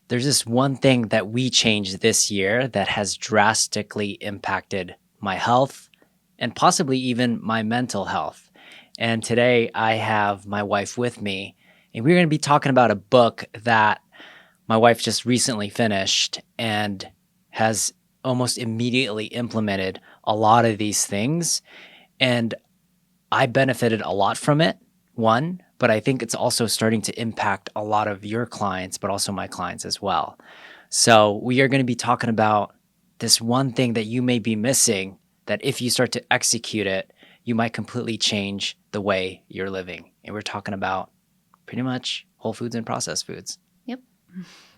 there's this one thing that we changed this year that has drastically impacted my health and possibly even my mental health. And today I have my wife with me, and we're going to be talking about a book that my wife just recently finished and has almost immediately implemented a lot of these things. And I benefited a lot from it, one, but I think it's also starting to impact a lot of your clients, but also my clients as well. So we are going to be talking about this one thing that you may be missing that if you start to execute it, you might completely change the way you're living. And we're talking about pretty much whole foods and processed foods. Yep.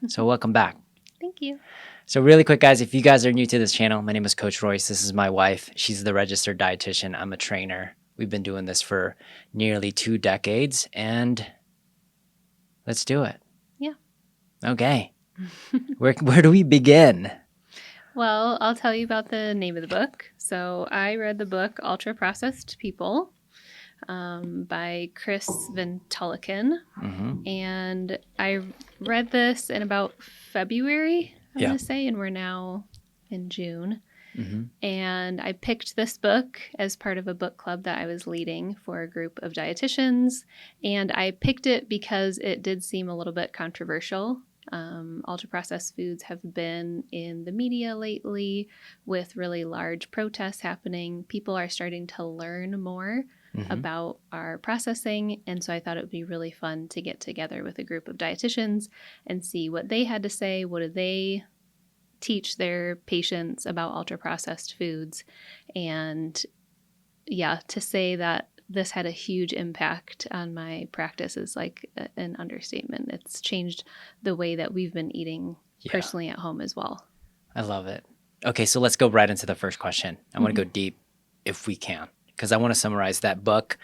So welcome back. Thank you. So really quick, guys, if you guys are new to this channel, my name is Coach Royce. This is my wife. She's the registered dietitian. I'm a trainer. We've been doing this for nearly 2 decades, and let's do it. Yeah. Okay. Where do we begin? Well, I'll tell you about the name of the book. So I read the book Ultra Processed People by Chris Van Tulleken. And I read this in about February, I'm going to say, and we're now in June. And I picked this book as part of a book club that I was leading for a group of dietitians. And I picked it because it did seem a little bit controversial. Ultra-processed foods have been in the media lately with really large protests happening. People are starting to learn more about our processing. And so I thought it would be really fun to get together with a group of dietitians and see what they had to say. What do they teach their patients about ultra-processed foods? And yeah, to say that this had a huge impact on my practice is like an understatement. It's changed the way that we've been eating personally at home as well. I love it. Okay, so let's go right into the first question. I want to go deep if we can, because I want to summarize that book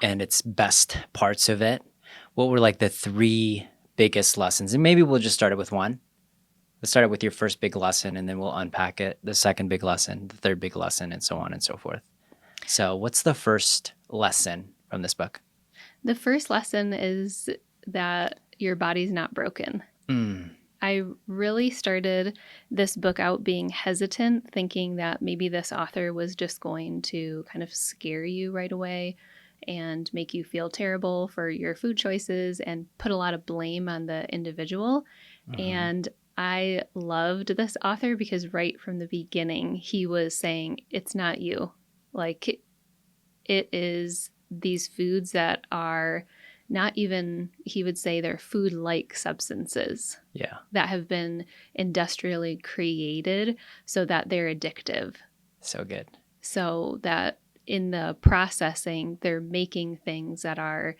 and its best parts of it. What were like the 3 biggest lessons? And maybe we'll just start it with one. Let's start it with your first big lesson, and then we'll unpack it. The second big lesson, the third big lesson, and so on and so forth. So what's the first lesson from this book? The first lesson is that your body's not broken. I really started this book out being hesitant, thinking that maybe this author was just going to kind of scare you right away and make you feel terrible for your food choices and put a lot of blame on the individual. And I loved this author because right from the beginning, he was saying, it's not you. Like, it is these foods that are not even, he would say, they're food-like substances that have been industrially created so that they're addictive. So good. So that in the processing, they're making things that are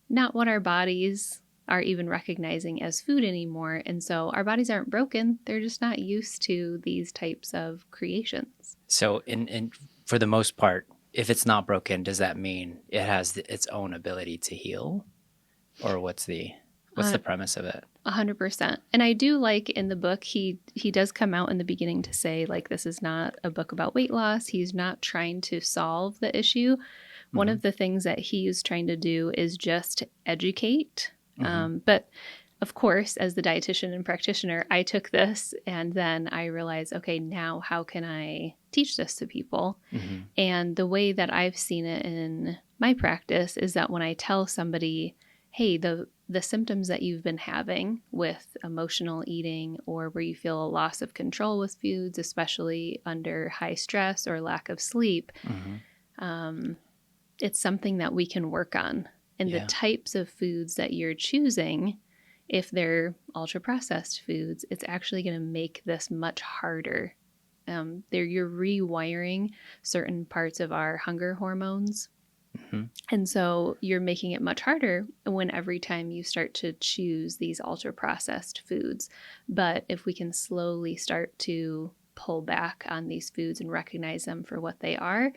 not what our bodies are even recognizing as food anymore. And so our bodies aren't broken. They're just not used to these types of creations. So in for the most part, if it's not broken, does that mean it has its own ability to heal? Or what's the premise of it? 100%. And I do like in the book, he does come out in the beginning to say, like, this is not a book about weight loss. He's not trying to solve the issue. One of the things that he's trying to do is just educate. But of course, as the dietitian and practitioner, I took this and then I realized, okay, now how can I teach this to people? And the way that I've seen it in my practice is that when I tell somebody, hey, the symptoms that you've been having with emotional eating or where you feel a loss of control with foods, especially under high stress or lack of sleep, it's something that we can work on. And the types of foods that you're choosing, if they're ultra-processed foods, it's actually going to make this much harder. You're rewiring certain parts of our hunger hormones. And so you're making it much harder when every time you start to choose these ultra-processed foods. But if we can slowly start to pull back on these foods and recognize them for what they are,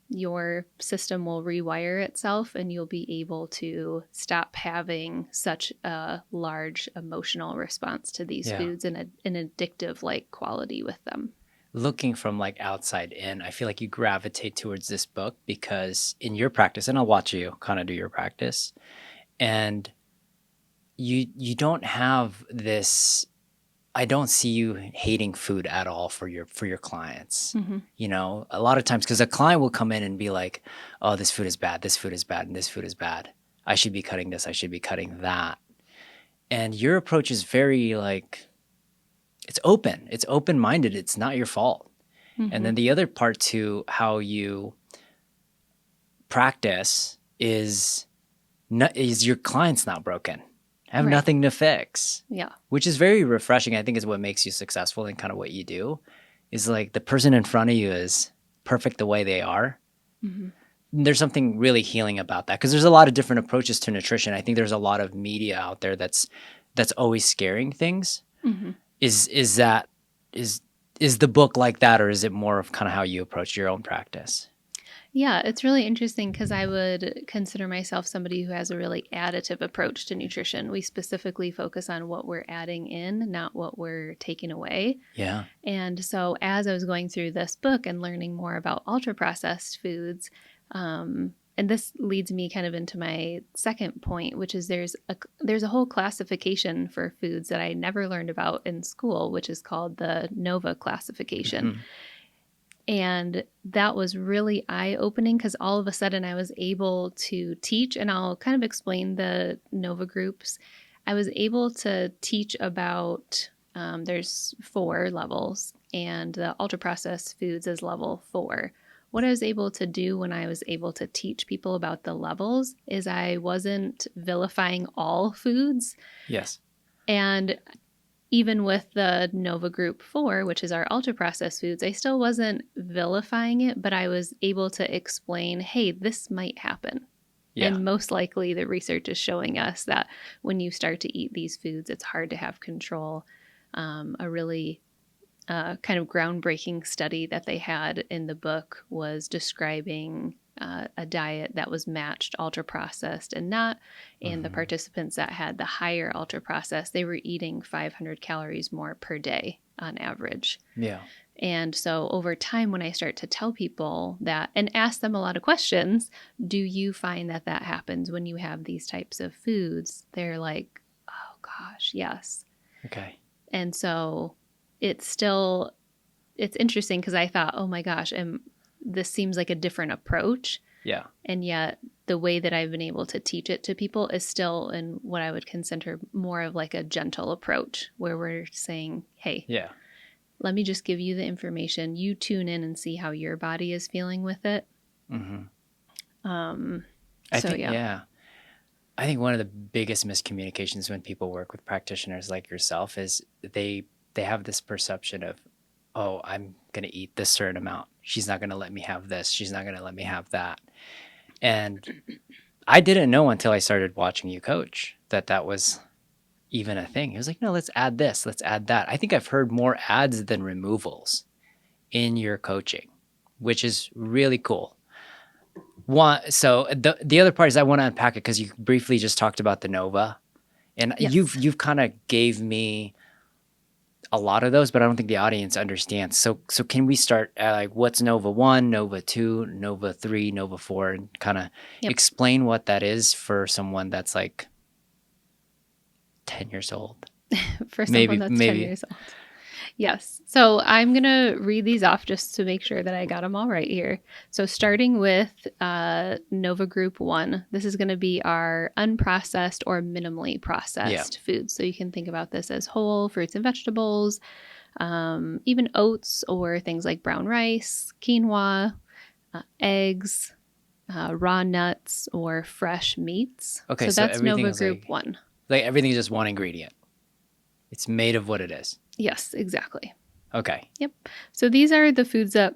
your system will rewire itself and you'll be able to stop having such a large emotional response to these foods and an addictive like quality with them. Looking from like outside in, I feel like you gravitate towards this book because in your practice, and I'll watch you kind of do your practice, and you don't have this. I don't see you hating food at all for your clients. Mm-hmm. You know, a lot of times because a client will come in and be like, "Oh, this food is bad. This food is bad, and this food is bad. I should be cutting this. I should be cutting that." And your approach is very like it's open. It's open-minded. It's not your fault. And Mm-hmm. then the other part to how you practice is your client's not broken. Have Right. nothing to fix, Yeah. which is very refreshing. I think is what makes you successful in kind of what you do. Is like the person in front of you is perfect the way they are. Mm-hmm. There's something really healing about that because there's a lot of different approaches to nutrition. I think there's a lot of media out there that's always scaring things. Mm-hmm. Is that is the book like that, or is it more of kind of how you approach your own practice? Yeah, it's really interesting because I would consider myself somebody who has a really additive approach to nutrition. We specifically focus on what we're adding in, not what we're taking away. Yeah. And so, as I was going through this book and learning more about ultra processed foods, and this leads me kind of into my second point, which is there's a whole classification for foods that I never learned about in school, which is called the NOVA classification. Mm-hmm. And that was really eye-opening because all of a sudden I was able to teach, and I'll kind of explain the NOVA groups. I was able to teach about, there's 4 levels, and the ultra-processed foods is level 4. What I was able to do when I was able to teach people about the levels is I wasn't vilifying all foods. Yes. And even with the Nova Group 4, which is our ultra processed foods, I still wasn't vilifying it, but I was able to explain, hey, this might happen. Yeah. And most likely the research is showing us that when you start to eat these foods, it's hard to have control. A really kind of groundbreaking study that they had in the book was describing a diet that was matched ultra processed and not. And the participants that had the higher ultra processed, they were eating 500 calories more per day on average. Yeah. And so over time, when I start to tell people that and ask them a lot of questions, do you find that that happens when you have these types of foods? They're like, oh gosh, yes. Okay. And so it's interesting because I thought, oh my gosh, this seems like a different approach. Yeah. And yet the way that I've been able to teach it to people is still in what I would consider more of like a gentle approach where we're saying, hey, Yeah. let me just give you the information. You tune in and see how your body is feeling with it. Mm-hmm. I think, yeah. I think one of the biggest miscommunications when people work with practitioners like yourself is they have this perception of, oh, I'm going to eat this certain amount. She's not going to let me have this. She's not going to let me have that. And I didn't know until I started watching you coach that was even a thing. He was like, no, let's add this. Let's add that. I think I've heard more adds than removals in your coaching, which is really cool. So the other part is I want to unpack it because you briefly just talked about the Nova. And yes. you've kind of gave me a lot of those, but I don't think the audience understands. So can we start like what's Nova 1, Nova 2, Nova 3, Nova 4, and kind of explain what that is for someone that's like 10 years old? For someone that's 10 years old. Yes. So I'm going to read these off just to make sure that I got them all right here. So starting with Nova Group 1, this is going to be our unprocessed or minimally processed foods. So you can think about this as whole fruits and vegetables, even oats or things like brown rice, quinoa, eggs, raw nuts, or fresh meats. Okay, so that's Nova Group 1. Like everything is just one ingredient. It's made of what it is. Yes, exactly. Okay. Yep. So these are the foods that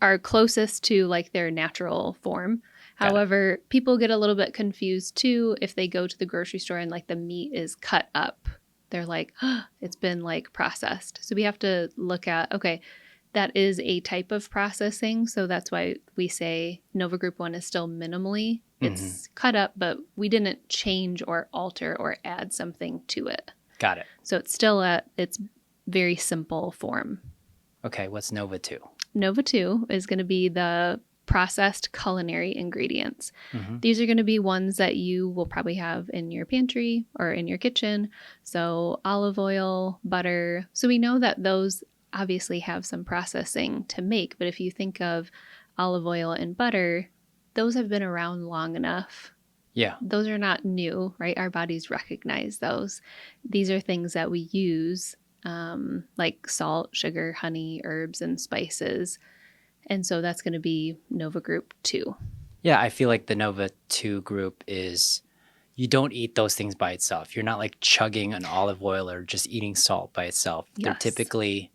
are closest to like their natural form. However, people get a little bit confused too if they go to the grocery store and like the meat is cut up. They're like, oh, it's been like processed. So we have to look at, okay, that is a type of processing. So that's why we say Nova Group 1 is still minimally. It's cut up, but we didn't change or alter or add something to it. Got it. So it's still at its very simple form. Okay, what's Nova 2? Nova 2 is going to be the processed culinary ingredients. Mm-hmm. These are going to be ones that you will probably have in your pantry or in your kitchen. So olive oil, butter. So we know that those obviously have some processing to make. But if you think of olive oil and butter, those have been around long enough. Yeah. Those are not new, right? Our bodies recognize those. These are things that we use, like salt, sugar, honey, herbs, and spices. And so that's going to be Nova Group 2. Yeah, I feel like the Nova 2 group is you don't eat those things by itself. You're not like chugging an olive oil or just eating salt by itself. They're Yes. typically,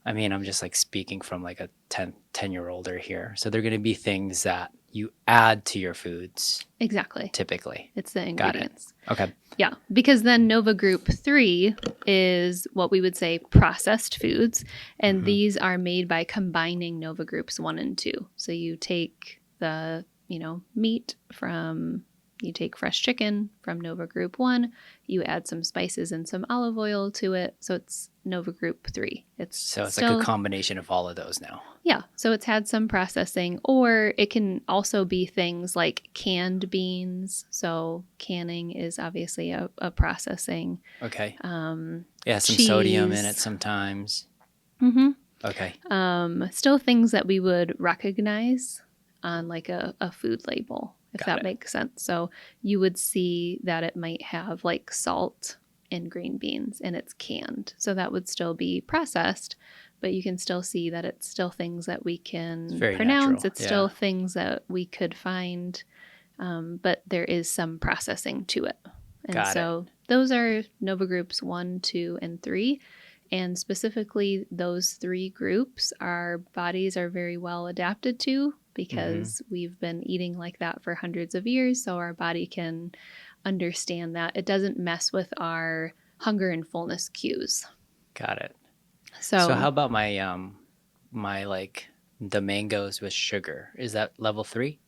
I mean, I'm just like speaking from like a 10-year-older here. So they're going to be things that you add to your foods Exactly. typically. It's the Got it. ingredients. Okay. Yeah, because then Nova Group 3 is what we would say processed foods. And Mhm. these are made by combining Nova Groups 1 and 2. So you take the, meat from, you take fresh chicken from Nova Group 1, you add some spices and some olive oil to it. So it's Nova Group 3. So it's still, like a combination of all of those now. yeah. So it's had some processing, or it can also be things like canned beans. So canning is obviously a processing. Okay. Some sodium in it cheese. sometimes. Mm-hmm. Okay. Still things that we would recognize on like a food label, if Got that it. makes sense. So you would see that it might have like salt in green beans and it's canned. So that would still be processed, but you can still see that it's still things that we can very pronounce. natural, It's still things that we could find, but there is some processing to it. And Got so those are Nova Groups 1, 2, and 3. And specifically, those 3 groups, our bodies are very well adapted to because we've been eating like that for hundreds of years. So our body can understand that. It doesn't mess with our hunger and fullness cues. Got it. So how about my my like the mangoes with sugar? Is that level 3?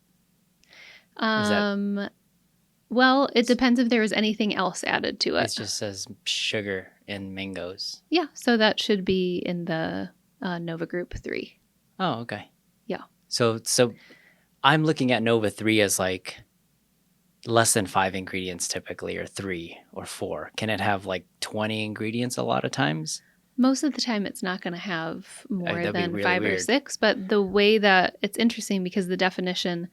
well, it depends if there was anything else added to it. It just says sugar in mangoes. Yeah, so that should be in the Nova Group 3. Oh, okay. Yeah. So I'm looking at Nova 3 as like less than 5 ingredients typically, or 3 or 4. Can it have like 20 ingredients a lot of times? Most of the time, it's not going to have more that'd be than really 5 or weird. 6. But the way that it's interesting because the definition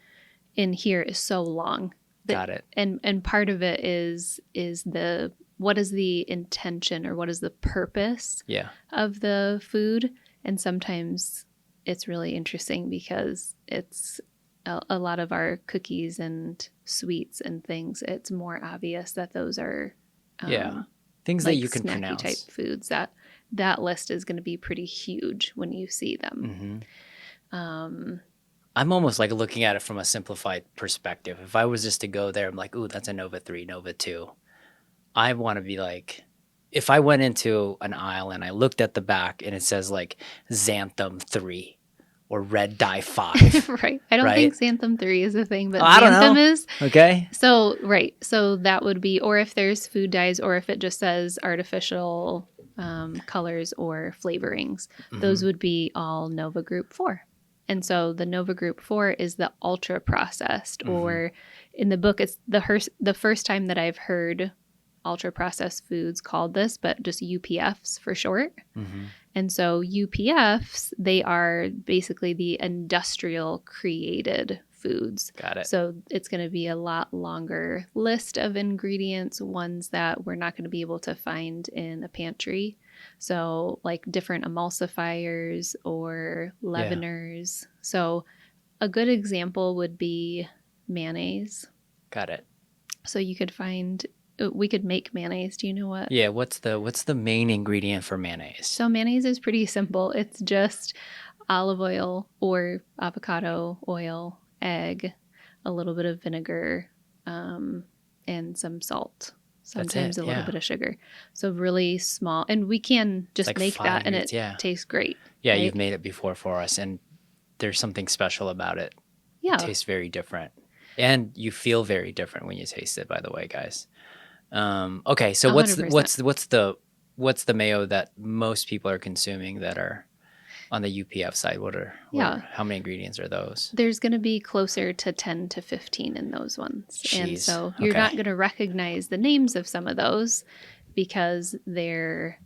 in here is so long. Got it. And part of it is the what is the intention or what is the purpose of the food. And sometimes it's really interesting because it's a lot of our cookies and sweets and things. It's more obvious that those are things like that you can snacky pronounce. type foods. That list is going to be pretty huge when you see them. I'm almost like looking at it from a simplified perspective. If I was just to go there, I'm like, ooh, that's a Nova 3, Nova 2. I want to be like, if I went into an aisle and I looked at the back and it says like xanthan 3 or red dye 5. Right. I don't think xanthan 3 is a thing, but I don't xanthan know. is. Okay. So, right. So that would be, or if there's food dyes, or if it just says artificial colors or flavorings, those would be all Nova Group 4. And so the Nova Group 4 is the ultra processed, or in the book, it's the first time that I've heard ultra processed foods called this, but just UPFs for short. And so UPFs, they are basically the industrial created foods. Got it. So it's going to be a lot longer list of ingredients, ones that we're not going to be able to find in a pantry. So like different emulsifiers or leaveners. So a good example would be mayonnaise. Got it. So you could we could make mayonnaise. Do you know what? Yeah, what's the main ingredient for mayonnaise? So mayonnaise is pretty simple. It's just olive oil or avocado oil, egg, a little bit of vinegar, and some salt. Sometimes a little bit of sugar. So really small. And we can just like make that and it tastes great. Yeah, right? You've made it before for us and there's something special about it. Yeah. It tastes very different. And you feel very different when you taste it, by the way, guys. Okay, so 100%. what's the mayo that most people are consuming that are On the UPF side, Yeah. how many ingredients are those? There's going to be closer to 10 to 15 in those ones. And Jeez. so you're not Okay. going to recognize the names of some of those because they're,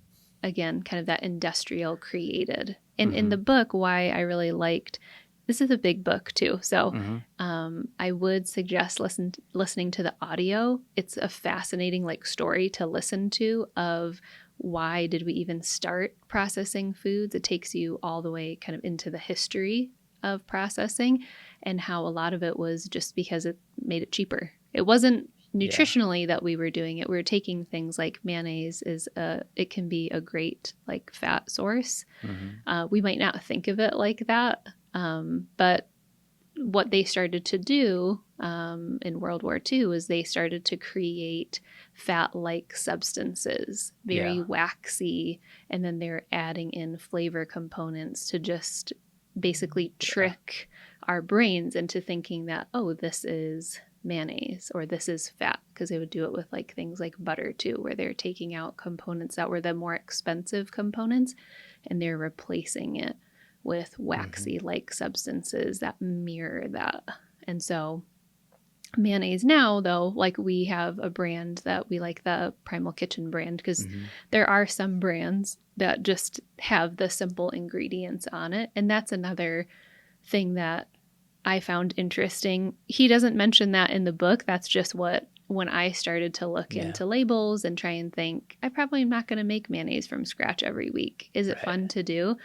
again, kind of that industrial created. And in the book, why I really liked this is a big book too. So I would suggest listening to the audio. It's a fascinating story to listen to of why did we even start processing foods. It takes you all the way kind of into the history of processing and how a lot of it was just because it made it cheaper. It wasn't nutritionally that we were doing it. We were taking things like mayonnaise it can be a great fat source. We might not think of it like that. But what they started to do in World War II is they started to create fat-like substances, very waxy, and then they're adding in flavor components to just basically trick our brains into thinking that, oh, this is mayonnaise or this is fat, because they would do it with things like butter too, where they're taking out components that were the more expensive components and they're replacing it with waxy substances that mirror that. And so mayonnaise now, though, we have a brand that we like, the Primal Kitchen brand, because there are some brands that just have the simple ingredients on it. And that's another thing that I found interesting. He doesn't mention that in the book. That's just when I started to look into labels and try and think, I probably am not going to make mayonnaise from scratch every week. Is it fun to do?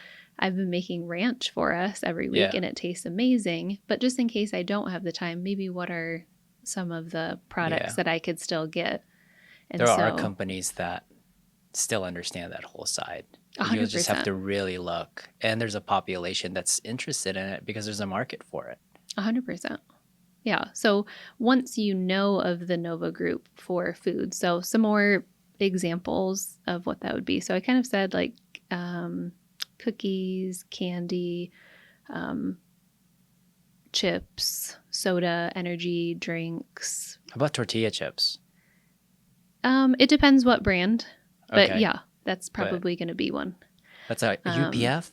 I've been making ranch for us every week and it tastes amazing. But just in case I don't have the time, maybe what are some of the products that I could still get? And there are companies that still understand that whole side. 100%. You'll just have to really look. And there's a population that's interested in it because there's a market for it. 100%. Yeah. So once you know of the Nova Group for food, so some more examples of what that would be. So I kind of said cookies, candy, chips, soda, energy drinks. How about tortilla chips? It depends what brand, but Okay. yeah, that's probably going to be one. That's a UPF?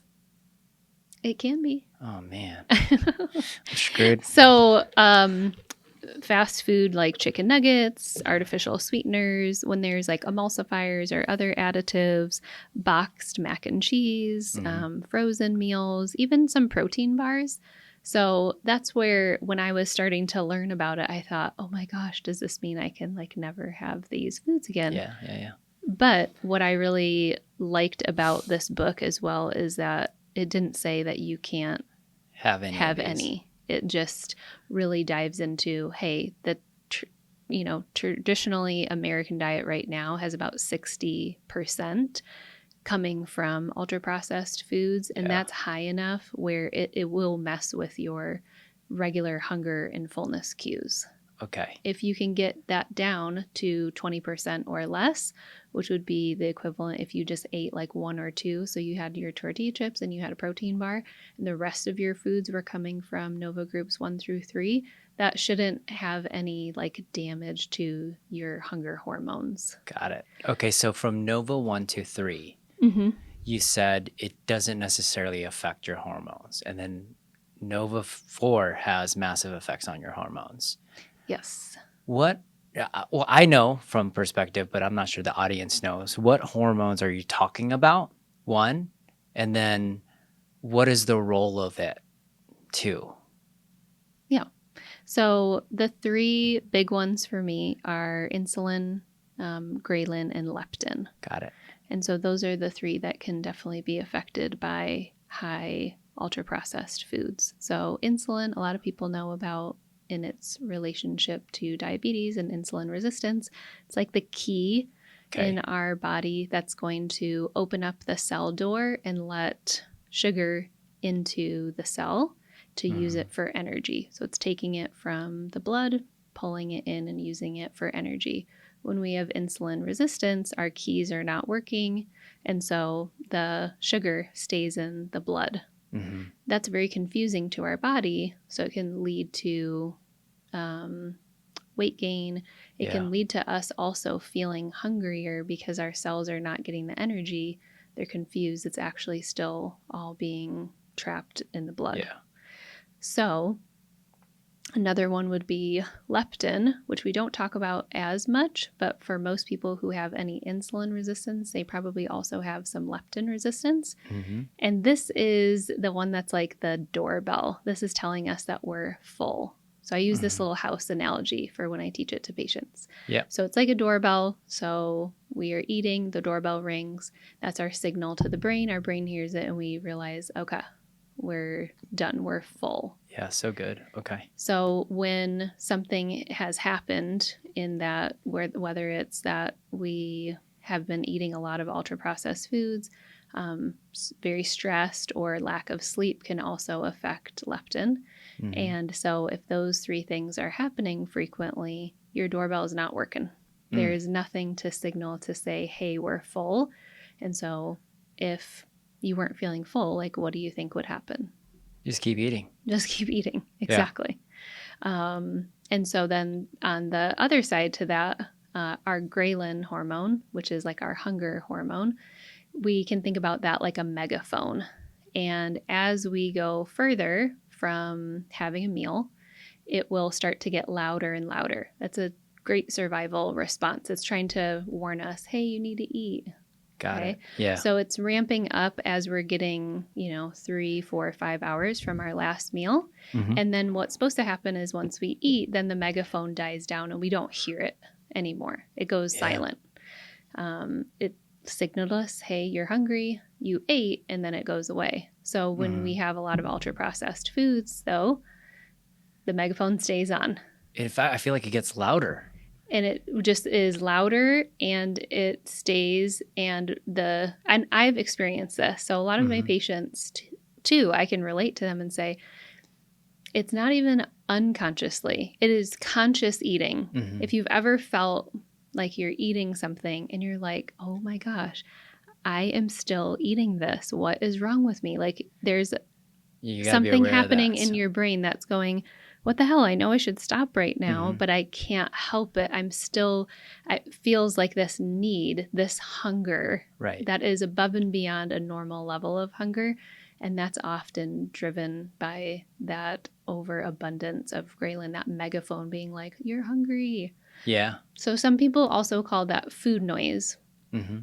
It can be. Oh, man. I'm screwed. So, fast food like chicken nuggets, artificial sweeteners, when there's emulsifiers or other additives, boxed mac and cheese, frozen meals, even some protein bars. So that's where when I was starting to learn about it, I thought, oh my gosh, does this mean I can never have these foods again? Yeah. But what I really liked about this book as well is that it didn't say that you can't have any. It just really dives into, hey, traditionally American diet right now has about 60% coming from ultra processed foods. And that's high enough where it will mess with your regular hunger and fullness cues. Okay. If you can get that down to 20% or less, which would be the equivalent if you just ate one or two. So you had your tortilla chips and you had a protein bar and the rest of your foods were coming from Nova Groups 1 through 3. That shouldn't have any damage to your hunger hormones. Got it. Okay. So from Nova 1 to 3, you said it doesn't necessarily affect your hormones. And then Nova 4 has massive effects on your hormones. Yes. Well, I know from perspective, but I'm not sure the audience knows. What hormones are you talking about? One, and then what is the role of it? Two. Yeah. So the 3 big ones for me are insulin, ghrelin, and leptin. Got it. And so those are the 3 that can definitely be affected by high ultra-processed foods. So insulin, a lot of people know about in its relationship to diabetes and insulin resistance. It's the key in our body that's going to open up the cell door and let sugar into the cell to use it for energy. So it's taking it from the blood, pulling it in and using it for energy. When we have insulin resistance, our keys are not working, and so the sugar stays in the blood. That's very confusing to our body, so it can lead to weight gain. It can lead to us also feeling hungrier because our cells are not getting the energy they're confused. It's actually still all being trapped in the blood. Yeah. So another one would be leptin, which we don't talk about as much, but for most people who have any insulin resistance, they probably also have some leptin resistance. Mm-hmm. And this is the one that's like the doorbell. This is telling us that we're full. So I use this little house analogy for when I teach it to patients. Yeah. So it's like a doorbell. So we are eating, the doorbell rings. That's our signal to the brain. Our brain hears it and we realize, okay, we're done. We're full. Yeah, so good. Okay. So when something has happened in that, whether it's that we have been eating a lot of ultra processed foods, very stressed, or lack of sleep can also affect leptin. Mm-hmm. And so if those three things are happening frequently, your doorbell is not working. There is nothing to signal to say, hey, we're full. And so if you weren't feeling full, like, what do you think would happen? Just keep eating. Just keep eating. Exactly. Yeah. And so then on the other side to that, our ghrelin hormone, which is like our hunger hormone, we can think about that like a megaphone. And as we go further from having a meal, it will start to get louder and louder. That's a great survival response. It's trying to warn us, hey, you need to eat. Got it. Yeah. So it's ramping up as we're getting, 3, 4, 5 hours from our last meal. Mm-hmm. And then what's supposed to happen is once we eat, then the megaphone dies down and we don't hear it anymore. It goes silent. It signaled us, hey, you're hungry, you ate, and then it goes away. So when we have a lot of ultra processed foods, though, the megaphone stays on. In fact, I feel like it gets louder. And it just is louder and it stays. And I've experienced this. So a lot of my patients too, I can relate to them and say, it's not even unconsciously, it is conscious eating. Mm-hmm. If you've ever felt like you're eating something and you're like, oh my gosh, I am still eating this. What is wrong with me? Like there's something happening in your brain that's going, what the hell? I know I should stop right now, but I can't help it. It feels like this need, this hunger that is above and beyond a normal level of hunger. And that's often driven by that overabundance of ghrelin, that megaphone being like, you're hungry. Yeah. So some people also call that food noise. Mm-hmm.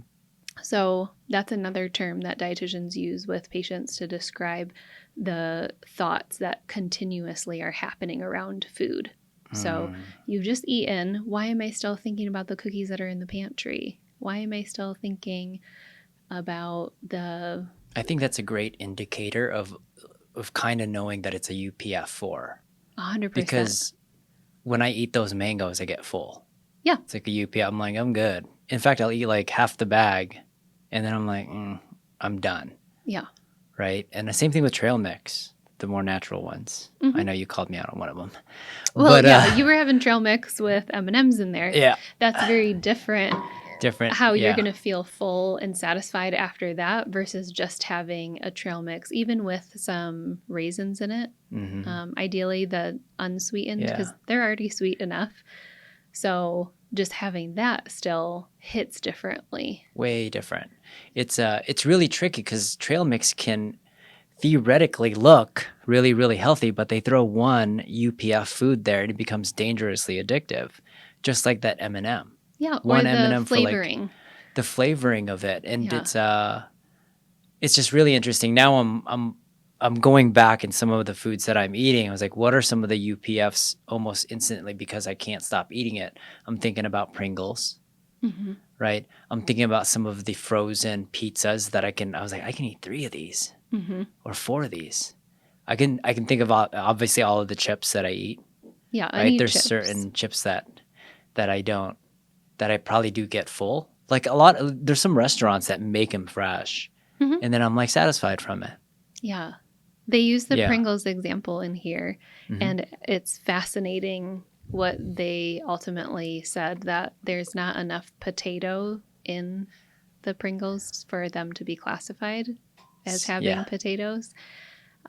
So that's another term that dietitians use with patients to describe the thoughts that continuously are happening around food. So you've just eaten. Why am I still thinking about the cookies that are in the pantry? Why am I still thinking about I think that's a great indicator of kind of knowing that it's a UPF4. 100%. Because when I eat those mangoes, I get full. Yeah. It's like a UPF. I'm like, I'm good. In fact, I'll eat like half the bag and then I'm like, I'm done. Yeah. Right? And the same thing with trail mix, the more natural ones. Mm-hmm. I know you called me out on one of them. Well, but, you were having trail mix with M&Ms in there. Yeah. That's very different. How you're going to feel full and satisfied after that versus just having a trail mix, even with some raisins in it. Mm-hmm. Ideally, the unsweetened, because they're already sweet enough. So just having that still hits differently. Way different. It's really tricky because trail mix can theoretically look really, really healthy, but they throw one UPF food there and it becomes dangerously addictive, just like that M&M. Yeah, one or the M&M flavoring. For like the flavoring of it, and it's just really interesting. Now I'm going back in some of the foods that I'm eating. I was like, what are some of the UPFs almost instantly because I can't stop eating it? I'm thinking about Pringles, right? I'm thinking about some of the frozen pizzas that I was like, I can eat 3 of these or 4 of these. I can think of obviously all of the chips that I eat. Yeah, right. There's certain chips that I probably do get full. Like there's some restaurants that make them fresh, and then I'm like satisfied from it. Yeah. They use the Pringles example in here, and it's fascinating what they ultimately said, that there's not enough potato in the Pringles for them to be classified as having potatoes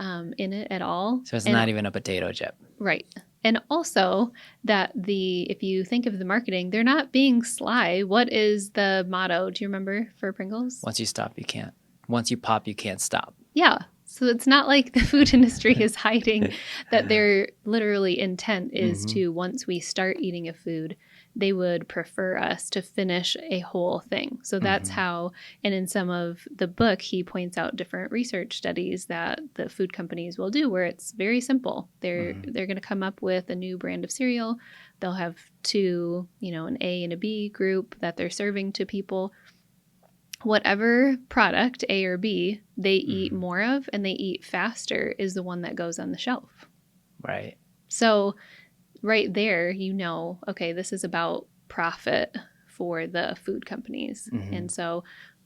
in it at all. So it's not even a potato chip. Right. And also that if you think of the marketing, they're not being sly. What is the motto? Do you remember for Pringles? Once you stop, you can't. Once you pop, you can't stop. Yeah. So it's not like the food industry is hiding that their literally intent is to, once we start eating a food, they would prefer us to finish a whole thing. So that's how, and in some of the book, he points out different research studies that the food companies will do where it's very simple. They're going to come up with a new brand of cereal. They'll have two, an A and a B group that they're serving to people. Whatever product, A or B, they eat more of and they eat faster is the one that goes on the shelf. Right. So right there, okay, this is about profit for the food companies. And so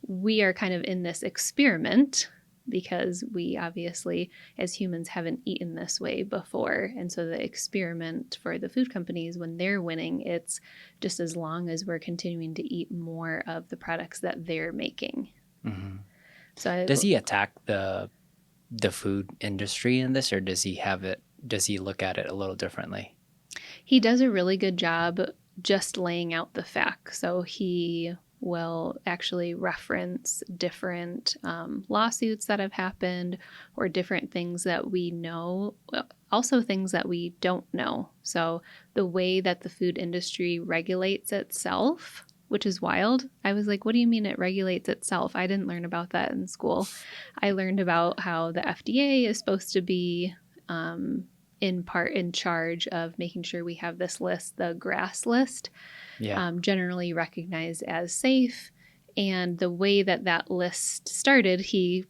we are kind of in this experiment because we obviously, as humans, haven't eaten this way before. And so the experiment for the food companies, when they're winning, it's just as long as we're continuing to eat more of the products that they're making. So does he attack the food industry in this, or does he look at it a little differently? He does a really good job just laying out the facts. So he will actually reference different lawsuits that have happened or different things that we know, also things that we don't know. So the way that the food industry regulates itself, which is wild. I was like, what do you mean it regulates itself? I didn't learn about that in school. I learned about how the FDA is supposed to be in part in charge of making sure we have this list, the GRAS list, generally recognized as safe. And the way that list started, he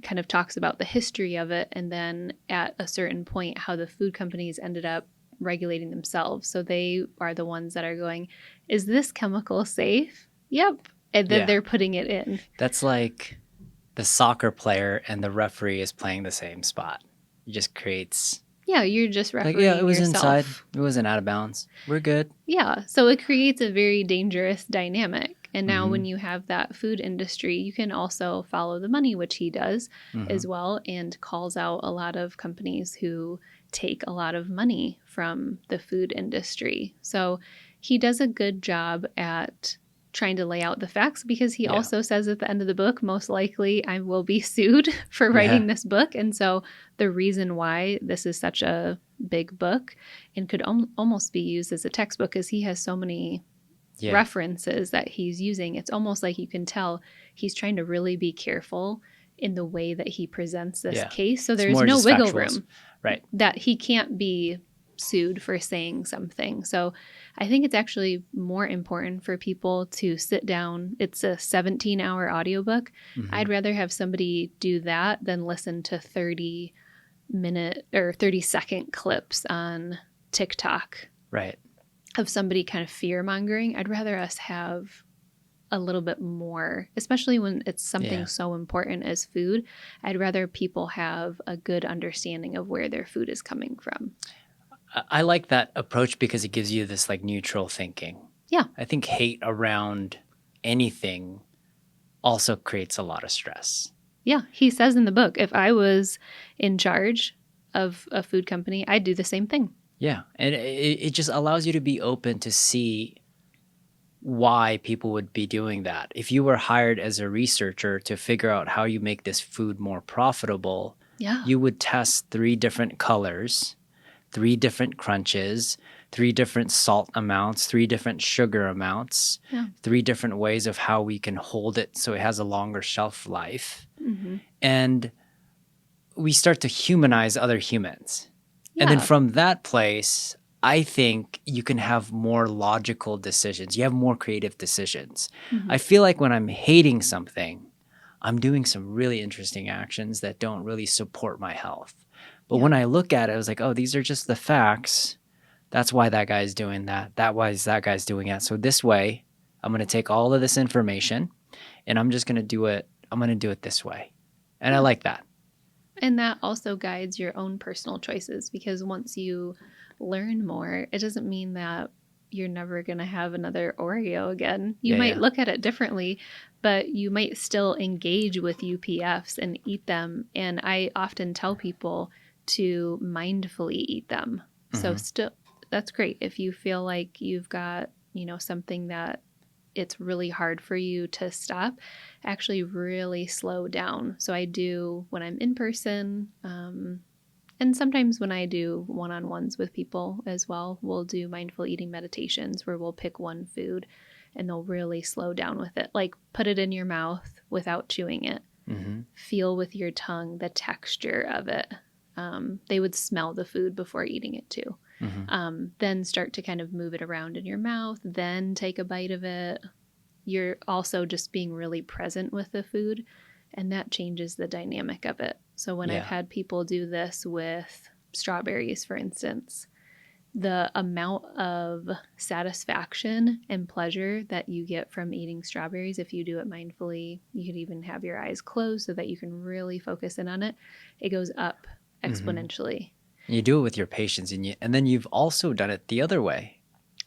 kind of talks about the history of it. And then at a certain point, how the food companies ended up regulating themselves. So they are the ones that are going, is this chemical safe? Yep. And then they're putting it in. That's like the soccer player and the referee is playing the same spot. It just creates... Yeah, you're just refereeing it was yourself. inside. It wasn't out of bounds. We're good. Yeah, so it creates a very dangerous dynamic. And now when you have that food industry, you can also follow the money, which he does as well, and calls out a lot of companies who take a lot of money from the food industry. So he does a good job at trying to lay out the facts because he also says at the end of the book, most likely I will be sued for writing this book. And so the reason why this is such a big book and could almost be used as a textbook is he has so many references that he's using. It's almost like you can tell he's trying to really be careful in the way that he presents this case. So there's no wiggle room, right? That he can't be sued for saying something. So I think it's actually more important for people to sit down. It's a 17-hour audiobook. I'd rather have somebody do that than listen to 30-minute or 30-second clips on TikTok. Right. Of somebody kind of fear-mongering. I'd rather us have a little bit more, especially when it's something so important as food. I'd rather people have a good understanding of where their food is coming from. I like that approach because it gives you this like neutral thinking. Yeah. I think hate around anything also creates a lot of stress. Yeah. He says in the book, if I was in charge of a food company, I'd do the same thing. Yeah. And it just allows you to be open to see why people would be doing that. If you were hired as a researcher to figure out how you make this food more profitable, you would test 3 different colors, 3 different crunches, 3 different salt amounts, 3 different sugar amounts, 3 different ways of how we can hold it so it has a longer shelf life. And we start to humanize other humans. And then from that place, I think you can have more logical decisions. You have more creative decisions. I feel like when I'm hating something, I'm doing some really interesting actions that don't really support my health. But when I look at it, I was like, oh, these are just the facts. That's why that guy's doing that. That why that guy's doing that. So this way, I'm going to take all of this information and I'm just going to do it. I'm going to do it this way. And I like that. And that also guides your own personal choices because once you learn more, it doesn't mean that you're never going to have another Oreo again. You might look at it differently, but you might still engage with UPFs and eat them. And I often tell people to mindfully eat them. So still, that's great. If you feel like you've got, something that it's really hard for you to stop, actually really slow down. So I do when I'm in person, and sometimes when I do one-on-ones with people as well, we'll do mindful eating meditations where we'll pick one food and they'll really slow down with it. Like put it in your mouth without chewing it. Feel with your tongue the texture of it. They would smell the food before eating it too. Then start to kind of move it around in your mouth, then take a bite of it. You're also just being really present with the food, and that changes the dynamic of it. So when I've had people do this with strawberries, for instance, the amount of satisfaction and pleasure that you get from eating strawberries, if you do it mindfully, you could even have your eyes closed so that you can really focus in on it. It goes up exponentially. You do it with your patients, and then you've also done it the other way,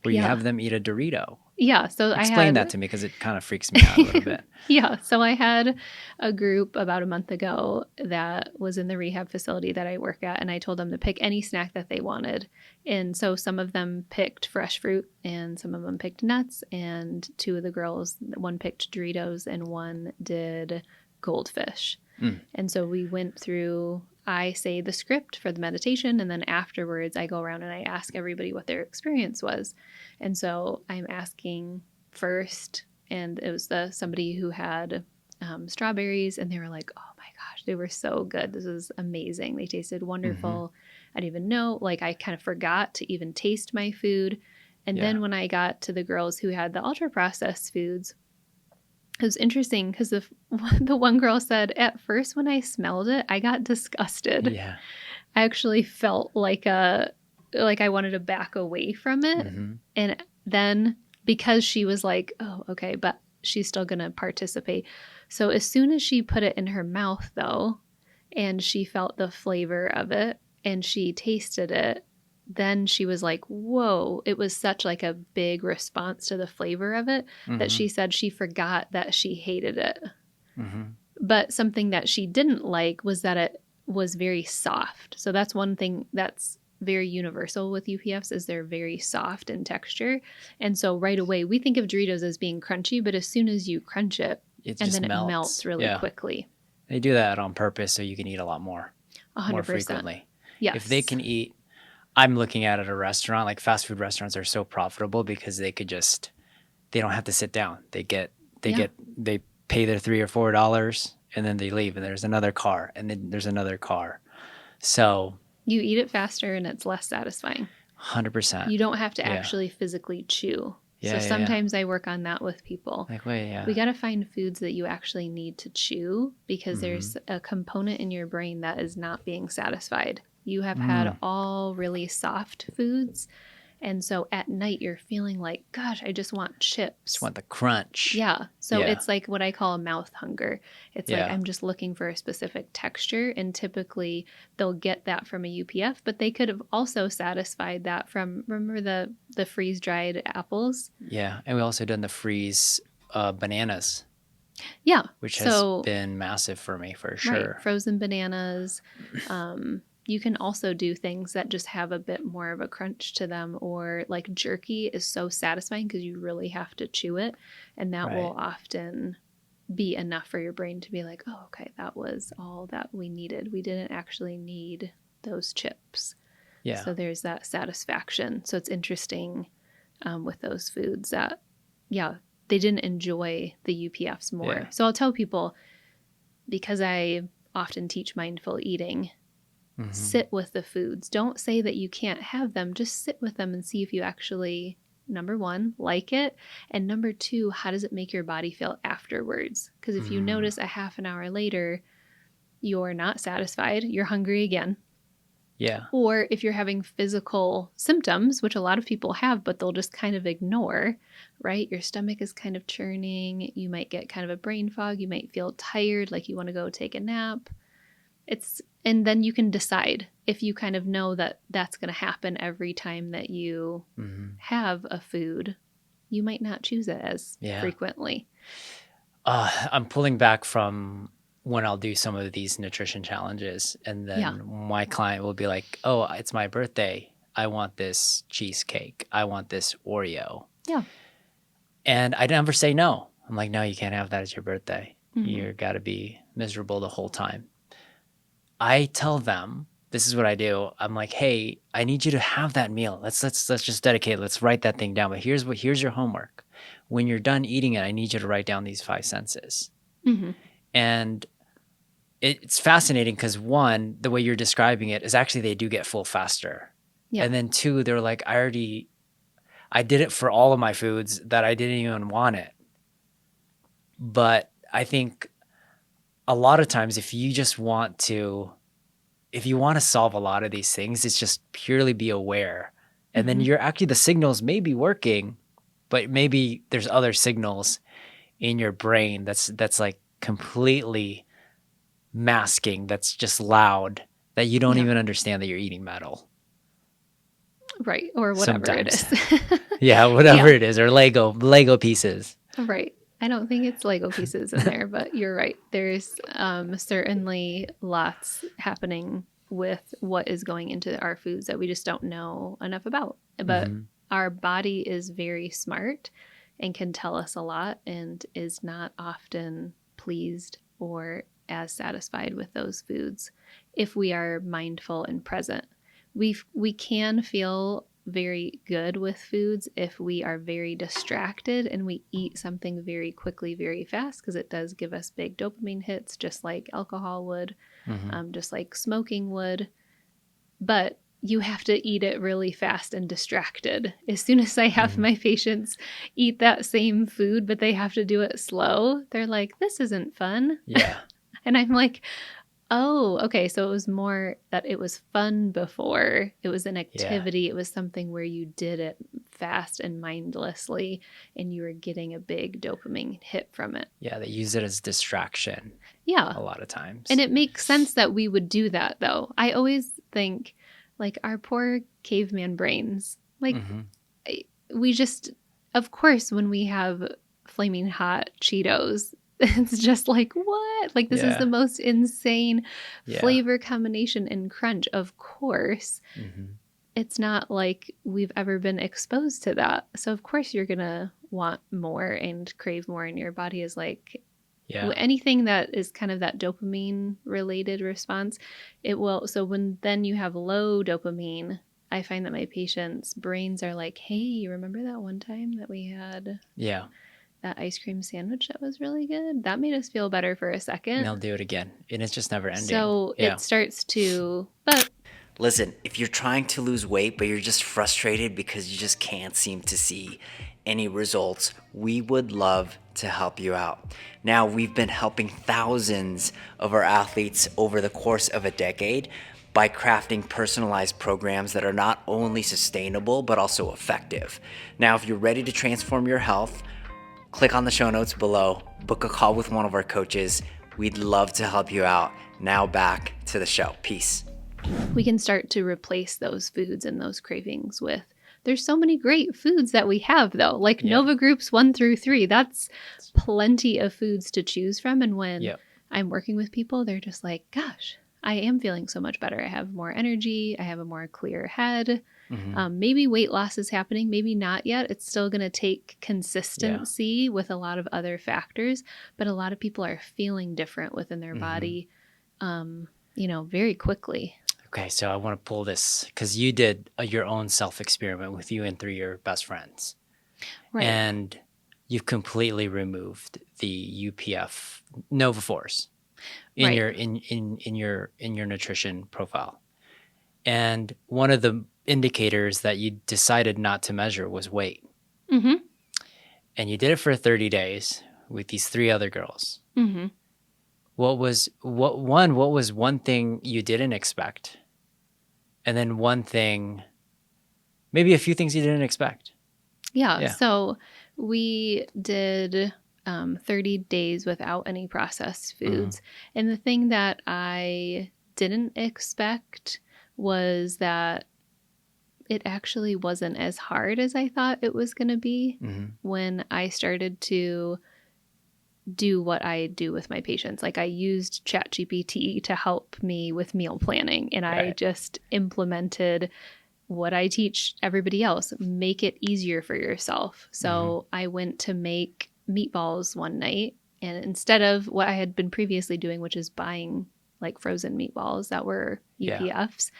where you have them eat a Dorito. Yeah, so Explain that to me because it kind of freaks me out a little bit. Yeah, so I had a group about a month ago that was in the rehab facility that I work at, and I told them to pick any snack that they wanted. And so some of them picked fresh fruit, and some of them picked nuts, and two of the girls, one picked Doritos, and one did goldfish. And so we went through, I say the script for the meditation, and then afterwards I go around and I ask everybody what their experience was. And so I'm asking first, and it was somebody who had strawberries, and they were like, oh my gosh, they were so good. This is amazing. They tasted wonderful. I didn't even know, like I kind of forgot to even taste my food. And then when I got to the girls who had the ultra processed foods, it was interesting because the one girl said, at first when I smelled it, I got disgusted. Yeah. I actually felt like I wanted to back away from it. And then because she was like, oh, okay, but she's still going to participate. So as soon as she put it in her mouth, though, and she felt the flavor of it and she tasted it, then she was like, whoa, it was such like a big response to the flavor of it that she said she forgot that she hated it. But something that she didn't like was that it was very soft. So that's one thing that's very universal with UPFs is they're very soft in texture. And so right away we think of Doritos as being crunchy, but as soon as you crunch it, It and just then it melts really quickly. They do that on purpose so you can eat a lot more 100%. more frequently. Yes. If they can eat, I'm looking at a restaurant, like fast food restaurants are so profitable because they don't have to sit down. They pay their $3 or $4 and then they leave and there's another car and then there's another car. So you eat it faster and it's less satisfying. 100%. You don't have to actually physically chew. So sometimes I work on that with people. Like, wait, We got to find foods that you actually need to chew because there's a component in your brain that is not being satisfied. You have had all really soft foods. And so at night you're feeling like, gosh, I just want chips. Just want the crunch. Yeah. So it's like what I call a mouth hunger. It's like I'm just looking for a specific texture. And typically they'll get that from a UPF, but they could have also satisfied that from, remember the freeze-dried apples? Yeah. And we also done the freeze bananas. Yeah. Which has been massive for me for sure. Right. Frozen bananas. You can also do things that just have a bit more of a crunch to them, or like jerky is so satisfying because you really have to chew it. And that will often be enough for your brain to be like, oh, okay, that was all that we needed. We didn't actually need those chips. Yeah. So there's that satisfaction. So it's interesting with those foods that, they didn't enjoy the UPFs more. Yeah. So I'll tell people, because I often teach mindful eating, sit with the foods. Don't say that you can't have them. Just sit with them and see if you actually, number one, like it. And number two, how does it make your body feel afterwards? Because if you notice a half an hour later, you're not satisfied, you're hungry again. Yeah. Or if you're having physical symptoms, which a lot of people have, but they'll just kind of ignore, right? Your stomach is kind of churning. You might get kind of a brain fog. You might feel tired, like you want to go take a nap. And then you can decide if you kind of know that that's going to happen every time that you have a food, you might not choose it as frequently. I'm pulling back from when I'll do some of these nutrition challenges and then my client will be like, oh, it's my birthday. I want this cheesecake. I want this Oreo. Yeah. And I never say no. I'm like, no, you can't have that. It's your birthday. Mhm. You're got to be miserable the whole time. I tell them, this is what I do. I'm like, hey, I need you to have that meal. Let's just dedicate. Let's write that thing down. But here's your homework. When you're done eating it, I need you to write down these 5 senses. Mhm. And it's fascinating because one, the way you're describing it is actually they do get full faster. Yeah. And then two, they're like, I did it for all of my foods that I didn't even want it. But I think a lot of times if you want to solve a lot of these things, it's just purely be aware. And then you're actually, the signals may be working, but maybe there's other signals in your brain that's like completely masking, that's just loud, that you don't even understand that you're eating metal. Right. Or whatever Sometimes. it is. Yeah, whatever it is, or Lego pieces. Right. I don't think it's Lego pieces in there, but you're right. There's certainly lots happening with what is going into our foods that we just don't know enough about. But our body is very smart and can tell us a lot and is not often pleased or as satisfied with those foods if we are mindful and present. We can feel very good with foods if we are very distracted and we eat something very quickly, very fast, because it does give us big dopamine hits, just like alcohol would, just like smoking would. But you have to eat it really fast and distracted. As soon as I have my patients eat that same food, but they have to do it slow, they're like, this isn't fun. Yeah. And I'm like, oh, okay. So it was more that it was fun before. It was an activity. Yeah. It was something where you did it fast and mindlessly, and you were getting a big dopamine hit from it. Yeah, they use it as distraction. Yeah. A lot of times. And it makes sense that we would do that, though. I always think, like, our poor caveman brains, like, we just, of course, when we have flaming hot Cheetos, it's just like, what? Like, this is the most insane flavor combination and crunch. Of course, it's not like we've ever been exposed to that. So, of course, you're going to want more and crave more. And your body is like, anything that is kind of that dopamine related response, it will. So when then you have low dopamine, I find that my patients' brains are like, hey, you remember that one time that we had that ice cream sandwich that was really good? That made us feel better for a second. And they'll do it again. And it's just never ending. So it starts to, but listen, if you're trying to lose weight, but you're just frustrated because you just can't seem to see any results, we would love to help you out. Now, we've been helping thousands of our athletes over the course of a decade by crafting personalized programs that are not only sustainable, but also effective. Now, if you're ready to transform your health, click on the show notes below, book a call with one of our coaches. We'd love to help you out. Now back to the show. Peace. We can start to replace those foods and those cravings with, there's so many great foods that we have, though, like Nova Groups 1 through 3. That's plenty of foods to choose from. And when I'm working with people, they're just like, gosh, I am feeling so much better. I have more energy. I have a more clear head. Maybe weight loss is happening. Maybe not yet. It's still going to take consistency with a lot of other factors. But a lot of people are feeling different within their body, very quickly. Okay, so I want to pull this because you did your own self-experiment with you and 3 of your best friends. Right. And you've completely removed the UPF Nova Force in your in your nutrition profile. And one of the indicators that you decided not to measure was weight. And you did it for 30 days with these 3 other girls. What was one thing you didn't expect? And then one thing, maybe a few things you didn't expect. Yeah. So we did 30 days without any processed foods. And the thing that I didn't expect was that it actually wasn't as hard as I thought it was going to be when I started to do what I do with my patients. Like, I used ChatGPT to help me with meal planning, and I just implemented what I teach everybody else, make it easier for yourself. So I went to make meatballs one night, and instead of what I had been previously doing, which is buying like frozen meatballs that were UPFs,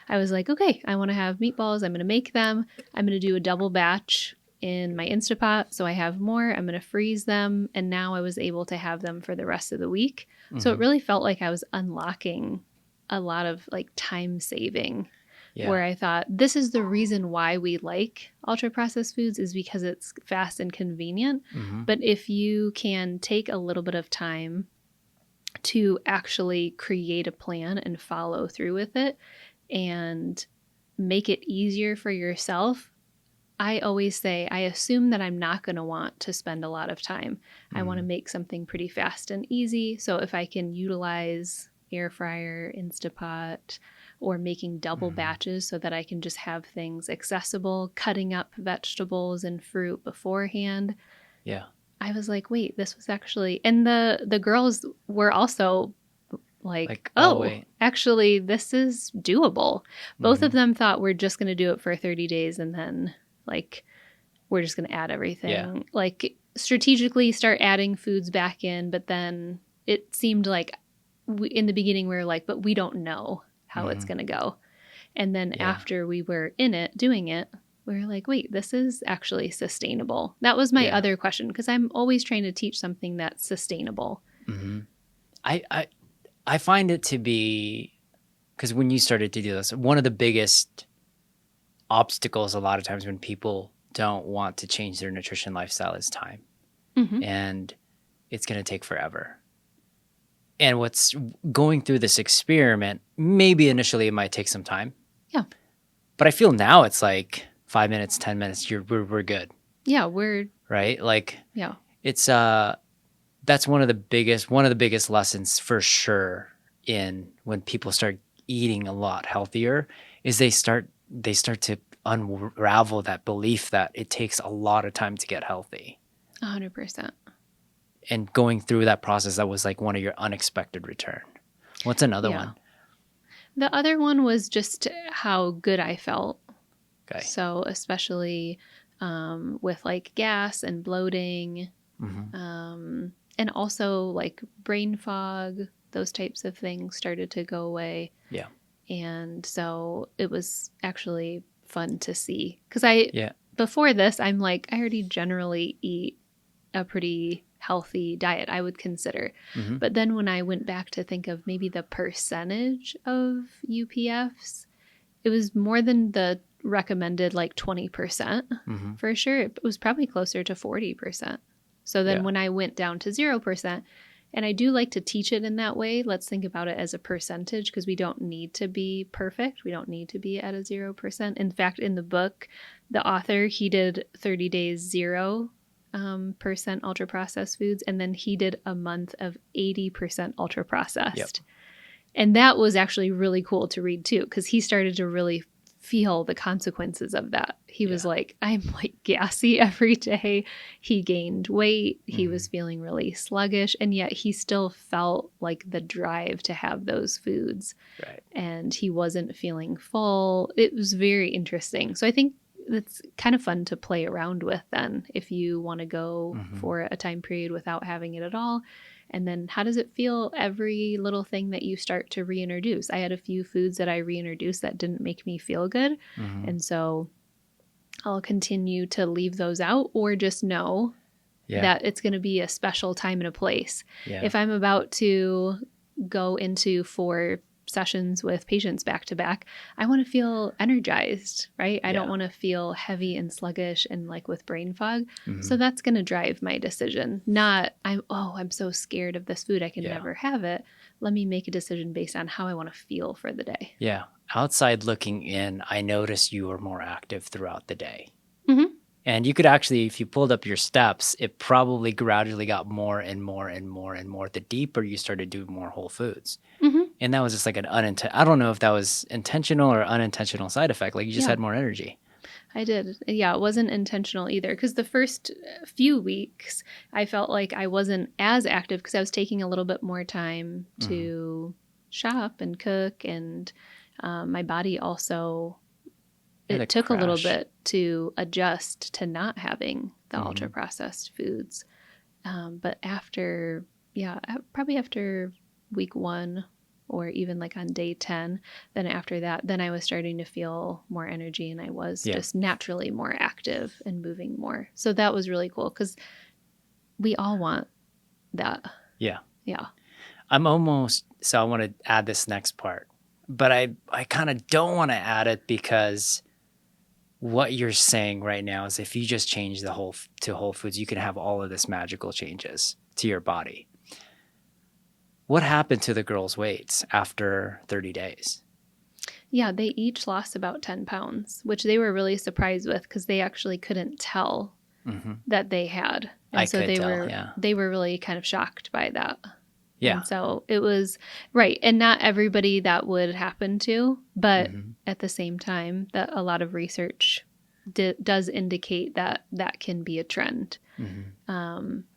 I was like, okay, I want to have meatballs. I'm going to make them. I'm going to do a double batch in my Instapot. So I have more. I'm going to freeze them. And now I was able to have them for the rest of the week. So it really felt like I was unlocking a lot of like time saving, where I thought this is the reason why we like ultra processed foods is because it's fast and convenient. But if you can take a little bit of time to actually create a plan and follow through with it and make it easier for yourself, I always say, I assume that I'm not going to want to spend a lot of time. I want to make something pretty fast and easy. So if I can utilize air fryer, Instapot, or making double batches so that I can just have things accessible, cutting up vegetables and fruit beforehand. Yeah. I was like, wait, this was actually, and the girls were also like oh, wait. actually, this is doable. Both of them thought we're just going to do it for 30 days and then like we're just going to add everything. Yeah. Like strategically start adding foods back in, but then it seemed like in the beginning we were like, but we don't know how it's going to go. And then after we were in it, doing it, we were like, wait, this is actually sustainable. That was my other question, because I'm always trying to teach something that's sustainable. I find it to be, because when you started to do this, one of the biggest obstacles a lot of times when people don't want to change their nutrition lifestyle is time. And it's going to take forever. And what's going through this experiment, maybe initially it might take some time. Yeah. But I feel now it's like 5 minutes, 10 minutes, we're good. Yeah, we're Right? Like yeah. it's that's one of the biggest lessons for sure in when people start eating a lot healthier is they start to unravel that belief that it takes a lot of time to get healthy. 100%. And going through that process, that was like one of your unexpected return. What's another one? The other one was just how good I felt. Okay. So especially with like gas and bloating, and also like brain fog, those types of things started to go away. Yeah. And so it was actually fun to see. Because before this, I'm like, I already generally eat a pretty healthy diet, I would consider. But then when I went back to think of maybe the percentage of UPFs, it was more than the recommended like 20% for sure. It was probably closer to 40%. So then when I went down to 0%, and I do like to teach it in that way, let's think about it as a percentage because we don't need to be perfect. We don't need to be at a 0%. In fact, in the book, the author, he did 30 days 0% ultra processed foods, and then he did a month of 80% ultra processed. And that was actually really cool to read too, because he started to really feel the consequences of that. He was like, I'm like gassy every day. He gained weight. He was feeling really sluggish, and yet he still felt like the drive to have those foods. Right. And he wasn't feeling full. It was very interesting. So I think it's kind of fun to play around with then if you want to go for a time period without having it at all. And then how does it feel every little thing that you start to reintroduce? I had a few foods that I reintroduced that didn't make me feel good. And so I'll continue to leave those out or just know that it's going to be a special time and a place. If I'm about to go into 4 sessions with patients back to back, I want to feel energized, right? I don't want to feel heavy and sluggish and like with brain fog. So that's going to drive my decision. Not I'm so scared of this food, I can never have it. Let me make a decision based on how I want to feel for the day. Yeah. Outside looking in, I noticed you were more active throughout the day. And you could actually, if you pulled up your steps, it probably gradually got more and more and more and more the deeper you started doing more whole foods. And that was just like an I don't know if that was intentional or unintentional side effect. Like you just had more energy. I did. Yeah, it wasn't intentional either. Because the first few weeks, I felt like I wasn't as active because I was taking a little bit more time to shop and cook. And my body also it took a little bit to adjust to not having the ultra processed foods. But after, probably after week 1 or even like on day 10, then after that, then I was starting to feel more energy and I was just naturally more active and moving more. So that was really cool because we all want that. Yeah. Yeah. I want to add this next part, but I kind of don't want to add it because what you're saying right now is if you just change to whole foods, you can have all of this magical changes to your body. What happened to the girls' weights after 30 days? Yeah, they each lost about 10 pounds, which they were really surprised with because they actually couldn't tell that they had. And they were really kind of shocked by that. Yeah. And so it was right. And not everybody that would happen to, but at the same time, that a lot of research does indicate that that can be a trend.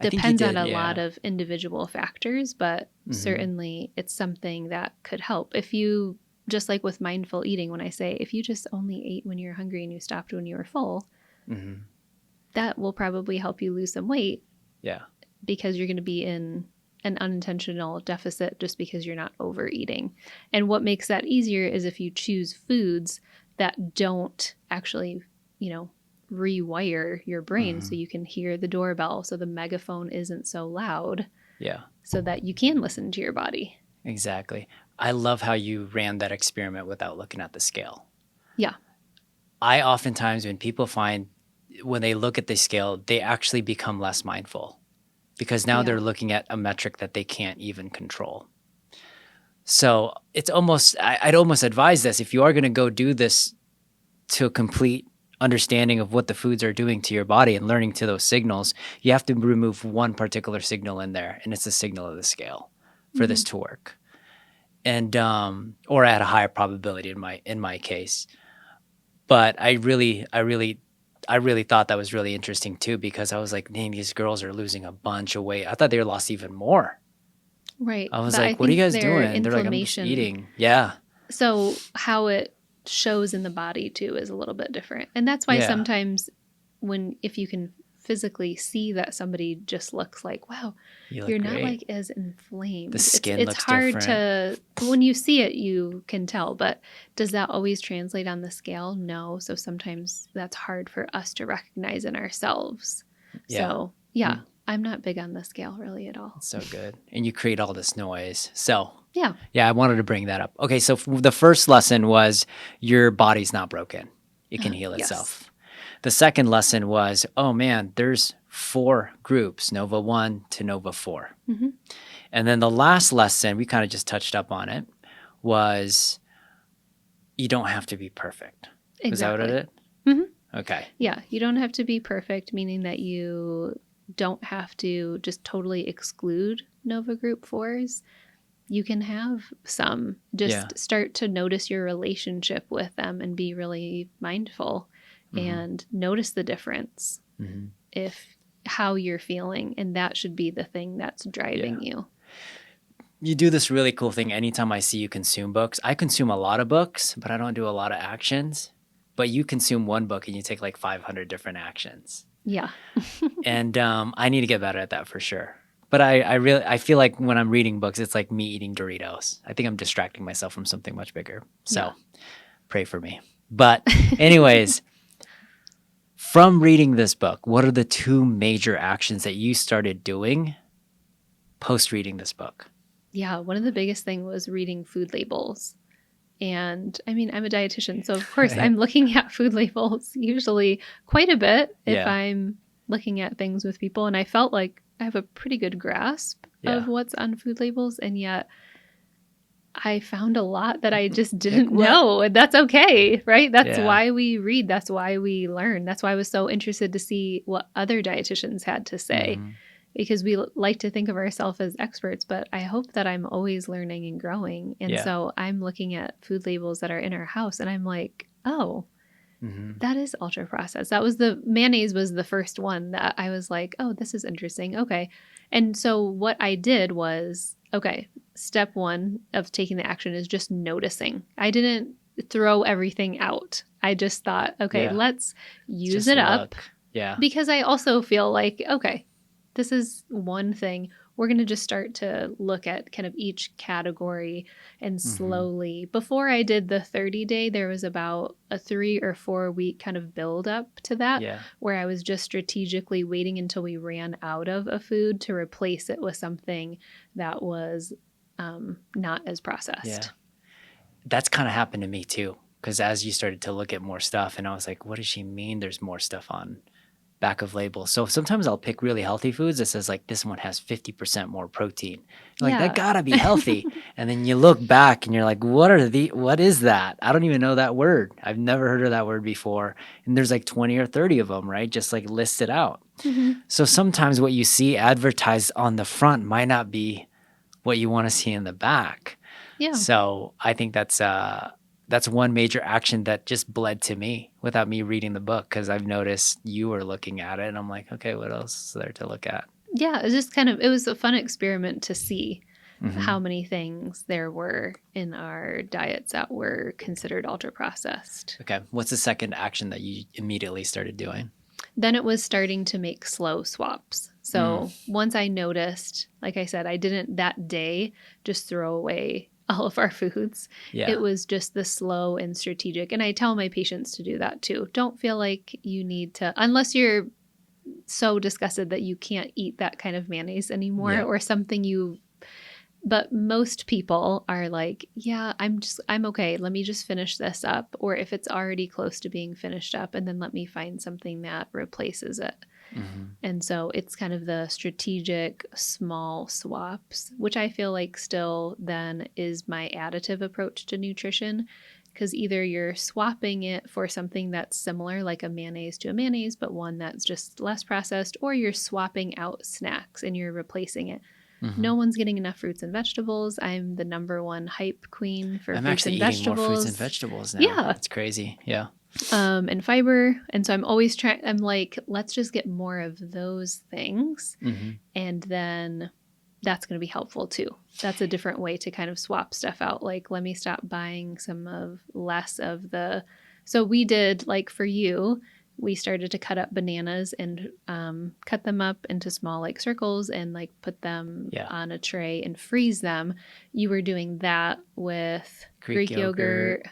Depends on a lot of individual factors, but certainly it's something that could help. If you, just like with mindful eating, when I say, if you just only ate when you were hungry and you stopped when you were full, that will probably help you lose some weight. Yeah. Because you're going to be in an unintentional deficit just because you're not overeating. And what makes that easier is if you choose foods that don't actually, rewire your brain so you can hear the doorbell, so the megaphone isn't so loud. Yeah. So that you can listen to your body. Exactly. I love how you ran that experiment without looking at the scale. Yeah. I oftentimes, when they look at the scale, they actually become less mindful because now they're looking at a metric that they can't even control. So it's I'd almost advise this, if you are going to go do this to a complete understanding of what the foods are doing to your body and learning to those signals, you have to remove one particular signal in there, and it's the signal of the scale for this to work. And or at a higher probability in my case. But I really thought that was really interesting too, because I was like, man, these girls are losing a bunch of weight. I thought they lost even more. Right. I was like, what are you guys doing? They're like, I'm just eating. Yeah. So how it shows in the body too is a little bit different. And that's why sometimes if you can physically see that somebody just looks like, wow, you're not like as inflamed. The skin it's looks hard different. When you see it, you can tell, but does that always translate on the scale? No. So sometimes that's hard for us to recognize in ourselves. Yeah. So I'm not big on the scale really at all. It's so good. And you create all this noise. So yeah, I wanted to bring that up. Okay. So the first lesson was your body's not broken. It can heal itself. The second lesson was, oh man, there's 4 groups, Nova 1 to Nova 4. And then the last lesson, we kind of just touched up on it, was you don't have to be perfect. Exactly. Is that what it is? Okay. Yeah, you don't have to be perfect, meaning that you don't have to just totally exclude Nova Group 4s. You can have some. Just start to notice your relationship with them and be really mindful and notice the difference if how you're feeling. And that should be the thing that's driving you. You do this really cool thing anytime I see you consume books. I consume a lot of books, but I don't do a lot of actions. But you consume one book and you take like 500 different actions. Yeah. And I need to get better at that for sure. But I feel like when I'm reading books, it's like me eating Doritos. I think I'm distracting myself from something much bigger. So pray for me. But anyways, from reading this book, what are the 2 major actions that you started doing post reading this book? Yeah, one of the biggest thing was reading food labels. And I mean, I'm a dietitian, so of course I'm looking at food labels usually quite a bit if I'm looking at things with people. And I felt like I have a pretty good grasp of what's on food labels. And yet I found a lot that I just didn't know. And that's okay, right? That's why we read. That's why we learn. That's why I was so interested to see what other dietitians had to say. Because we like to think of ourselves as experts, but I hope that I'm always learning and growing. And so I'm looking at food labels that are in our house and I'm like, oh, that is ultra processed. Mayonnaise was the first one that I was like, oh, this is interesting. Okay. And so what I did was, okay, step 1 of taking the action is just noticing. I didn't throw everything out. I just thought, okay, Yeah. let's use Just it up. look. Yeah. Because I also feel like, okay, this is one thing. We're going to just start to look at kind of each category and slowly. Before I did the 30-day, there was about a 3 or 4 week kind of build up to that, Yeah. where I was just strategically waiting until we ran out of a food to replace it with something that was not as processed. Yeah. That's kind of happened to me too. Because as you started to look at more stuff, and I was like, what does she mean there's more stuff on back of labels? So sometimes I'll pick really healthy foods that says like, this one has 50% more protein. You're like, that gotta be healthy. And then you look back and you're like, what is that? I don't even know that word. I've never heard of that word before. And there's like 20 or 30 of them, right? Just like listed out. So sometimes what you see advertised on the front might not be what you want to see in the back. Yeah. So I think that's one major action that just bled to me without me reading the book, because I've noticed you were looking at it and I'm like, okay, what else is there to look at? Yeah, it was just it was a fun experiment to see how many things there were in our diets that were considered ultra processed. Okay. What's the second action that you immediately started doing? Then it was starting to make slow swaps. So once I noticed, like I said, I didn't that day just throw away all of our foods. Yeah. It was just the slow and strategic. And I tell my patients to do that too. Don't feel like you need to, unless you're so disgusted that you can't eat that kind of mayonnaise anymore or something but most people are like, yeah, I'm okay. Let me just finish this up. Or if it's already close to being finished up, and then let me find something that replaces it. And so it's kind of the strategic small swaps, which I feel like still then is my additive approach to nutrition. Because either you're swapping it for something that's similar, like a mayonnaise to a mayonnaise, but one that's just less processed, or you're swapping out snacks and you're replacing it. No one's getting enough fruits and vegetables. I'm the #1 hype queen for I'm fruits actually and eating more vegetables. fruits and vegetables now. Yeah. That's crazy. Yeah. And fiber. And so I'm always I'm like, let's just get more of those things. And then that's going to be helpful too. That's a different way to kind of swap stuff out. Like, let me stop buying less of the. So we did, like for you, we started to cut up bananas and cut them up into small like circles and like put them on a tray and freeze them. You were doing that with Greek yogurt,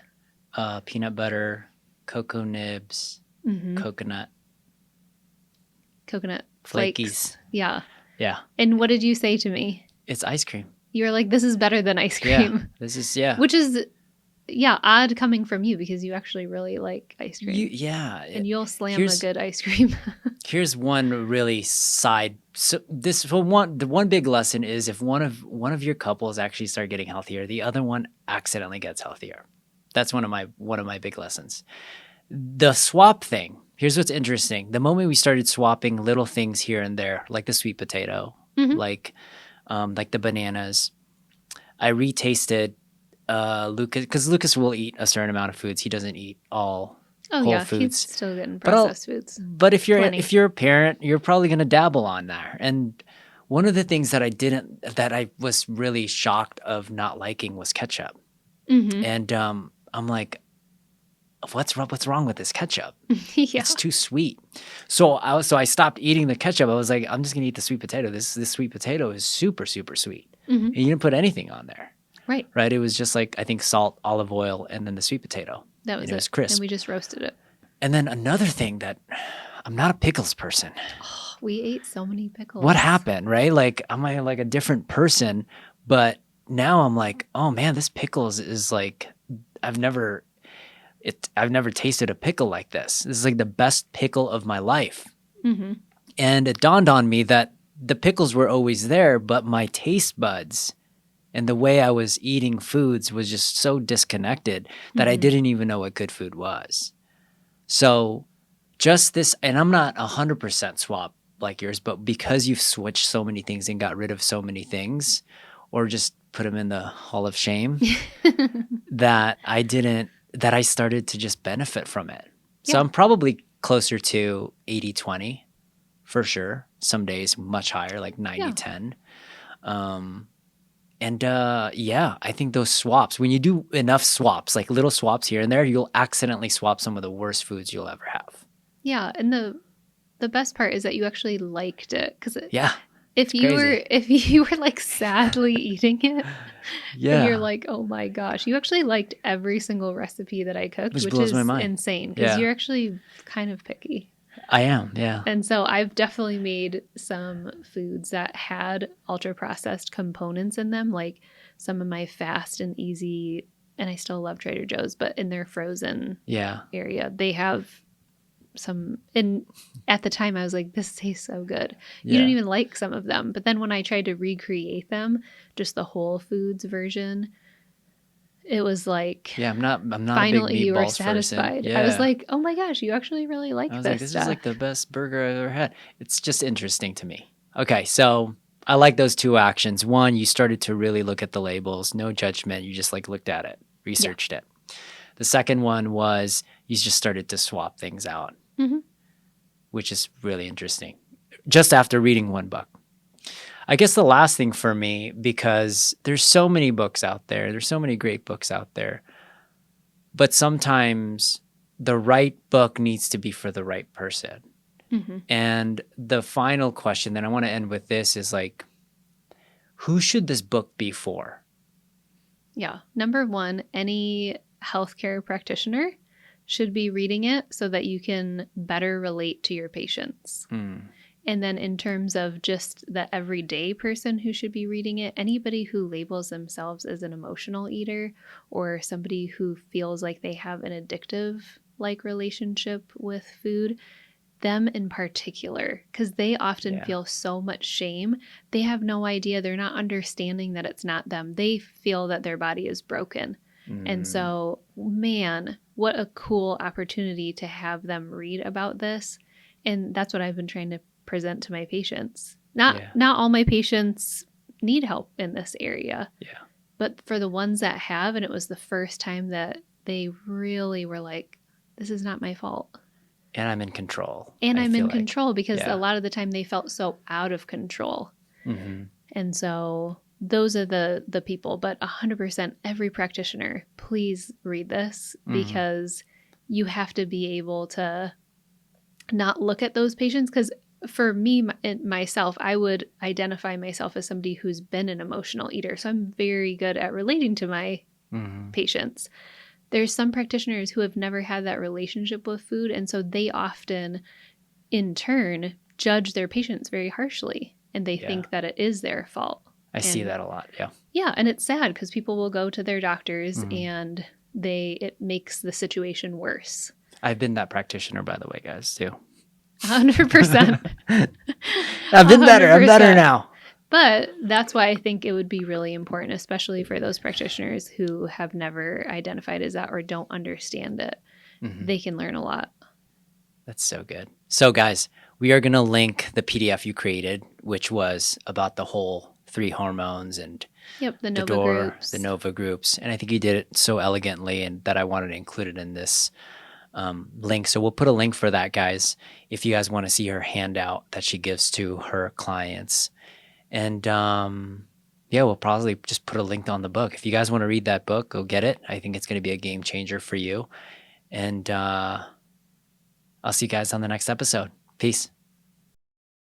peanut butter, cocoa nibs, coconut flakies. flakes. Yeah. Yeah. And what did you say to me? It's ice cream. You were like, this is better than ice cream. This is, Which is, odd coming from you because you actually really like ice cream. And you'll slam a good ice cream. Here's one really the one big lesson is if one of your couples actually start getting healthier, the other one accidentally gets healthier. That's one of my big lessons. The swap thing. Here's what's interesting. The moment we started swapping little things here and there, like the sweet potato, like the bananas, I retasted Lucas, because Lucas will eat a certain amount of foods. He doesn't eat all whole foods. He's still getting processed foods. But if you're a parent, you're probably going to dabble on there. And one of the things that I was really shocked of not liking was ketchup. And I'm like, what's wrong with this ketchup? It's too sweet. So I stopped eating the ketchup. I was like, I'm just gonna eat the sweet potato. This sweet potato is super, super sweet. And you didn't put anything on there. Right. It was just like, I think, salt, olive oil, and then the sweet potato. That was it. It was crisp. And we just roasted it. And then another thing that I'm not a pickles person. Oh, we ate so many pickles. What happened, right? Like, am I like a different person? But now I'm like, oh man, this pickles is like, I've never tasted a pickle like this. This is like the best pickle of my life. And it dawned on me that the pickles were always there, but my taste buds and the way I was eating foods was just so disconnected that I didn't even know what good food was. So just this, and I'm not 100% swap like yours, but because you've switched so many things and got rid of so many things, or just put them in the hall of shame, that I started to just benefit from it. So I'm probably closer to 80-20 for sure. Some days much higher, like 90-10. And yeah, I think those swaps, when you do enough swaps, like little swaps here and there, you'll accidentally swap some of the worst foods you'll ever have. Yeah, and the best part is that you actually liked it, because Yeah, if crazy. you were like sadly eating it, you're Yeah, like, oh my gosh, you actually liked every single recipe that I cooked, which which blows my is mind. insane because Yeah, you're actually kind of picky. I am. Yeah. And so I've definitely made some foods that had ultra processed components in them, like some of my fast and easy, and I still love Trader Joe's, but in their frozen Yeah. area, they have some. And at the time, I was like, this tastes so good. You Yeah. didn't even like some of them. But then when I tried to recreate them, just the Whole Foods version, it was like, Yeah. I'm not a big finally you were meatballs person. satisfied. I was Yeah. like, oh my gosh, you actually really I like was like, this this is stuff. like the best burger I've ever had. It's just interesting to me. Okay, so I like those two actions. One, you started to really look at the labels, no judgment. You just like looked at it, Yeah. researched it. The second one was you just started to swap things out, Hmm. which is really interesting. Just after reading one book. I guess the last thing for me, because there's so many books out there, there's so many great books out there, but sometimes the right book needs to be for the right person. Hmm. And the final question that I want to end with this is like, who should this book be for? Yeah. Number one, any healthcare practitioner should be reading it so that you can better relate to your patients. And then, in terms of just the everyday person who should be reading it, anybody who labels themselves as an emotional eater or somebody who feels like they have an addictive like relationship with food, them in particular, because they often Yeah. feel so much shame. They have no idea. They're not understanding that it's not them. They feel that their body is broken. And so, man, what a cool opportunity to have them read about this. And that's what I've been trying to present to my patients. Yeah. Not all my patients need help in this area. Yeah. But for the ones that have, and it was the first time that they really were like, this is not my fault. And I'm in control. And I I'm feel in like. control, because Yeah. a lot of the time they felt so out of control. Mm-hmm. And so those are the people. But 100%, every practitioner, please read this, because you have to be able to not look at those patients. Because for me, myself, I would identify myself as somebody who's been an emotional eater. So I'm very good at relating to my patients. There's some practitioners who have never had that relationship with food. And so they often, in turn, judge their patients very harshly. And they think that it is their fault. I see that a lot. Yeah. Yeah. And it's sad because people will go to their doctors and it makes the situation worse. I've been that practitioner, by the way, guys, too. 100%. I've been better. I'm better 100%. now. But that's why I think it would be really important, especially for those practitioners who have never identified as that or don't understand it. They can learn a lot. That's so good. So, guys, we are going to link the PDF you created, which was about the whole 3 hormones and Yep, the the Nova door, groups. the Nova groups. And I think you did it so elegantly, and that I wanted to include it in this link. So we'll put a link for that, guys, if you guys want to see her handout that she gives to her clients. And yeah, we'll probably just put a link on the book. If you guys want to read that book, go get it. I think it's going to be a game changer for you. And I'll see you guys on the next episode. Peace.